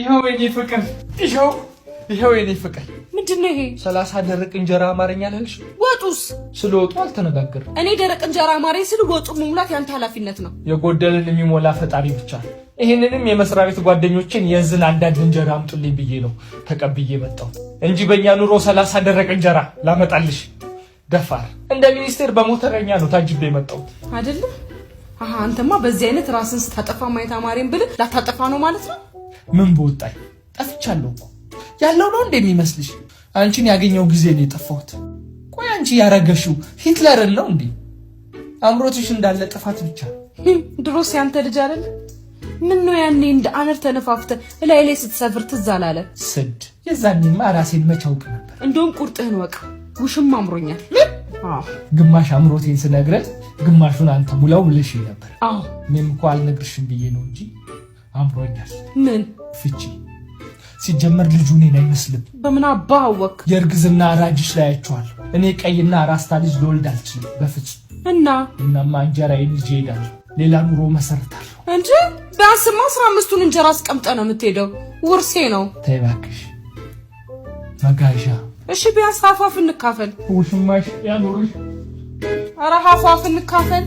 ይሄው የኔ ፍቅር ምንድነው ይሄ? 30 ደረቅ እንጀራ አማርኛ አልልሽ? ወጡስ? ስለወጡ አልተነጋገርም። እኔ ደረቅ እንጀራ አማርኛ ስል ወጡ መሙላት ያንተ ኃላፊነት ነው። የጎደልን የሚሞላ ፈጣሪ ብቻ። ይሄንንም የመስሪያ ቤት ጓደኞችን የዝን አንዳንድ እንጀራ አምጡልኝ ብዬ ነው ተቀብዬ መጣሁ እንጂ በእኛ ኑሮ 30 ደረቅ እንጀራ ላመጣልሽ ደፋር። እንደ ሚኒስቴር በሞተረኛ ነው ታጅቤ መጣሁ አይደል? አንተማ በዚህ አይነት ራስን ስታጠፋ ማየት አማረኝ ብለህ ላታጠፋ ነው ማለት ነው። ምን በወጣኝ ጠፍቻለሁ እኮ ያለው ነው እንደሚመስልሽ? አንቺን ያገኘው ጊዜ ነው የጠፋሁት። ቆይ አንቺ ያረገሽው ሂትለርን ነው እንዴ? አምሮትሽ እንዳለ ጥፋት ብቻ። ድሮስ ያንተ ልጅ አይደል? ምን ነው ያኔ እንደ አነር ተነፋፍተ ላይ ስትሰፍር ትዝ አላለ? ስድ የዛኔማ ራሴን መቻውቅ ነበር። እንደውም ቁርጥህን ወቅ ውሽም አምሮኛል። ግማሽ አምሮቴን ስነግረን ግማሹን አንተ ሙላው ብለሽ ነበር። እኔም እኮ አልነግርሽም ብዬ ነው እንጂ አምሮኛል። ምን ፍቺ? ሲጀመር ልጁ እኔን አይመስልም። በምን አባህ አወቅ? የእርግዝና ራጅሽ ላይ አይቼዋለሁ። እኔ ቀይና ራስታ ልጅ ልወልድ አልችልም በፍጹም። እናማ እንጀራዬን ይዤ እሄዳለሁ። ሌላ ኑሮ መሰረታለሁ እንጂ ቢያንስማ 15ቱን እንጀራ አስቀምጠህ ነው የምትሄደው። ውርሴ ነው። ተይ እባክሽ መጋዣ። እሺ ቢያንስ ሀፋፍ እንካፈል። ውሽማሽ ያኖርሽ። ኧረ ሀፋፍ እንካፈል።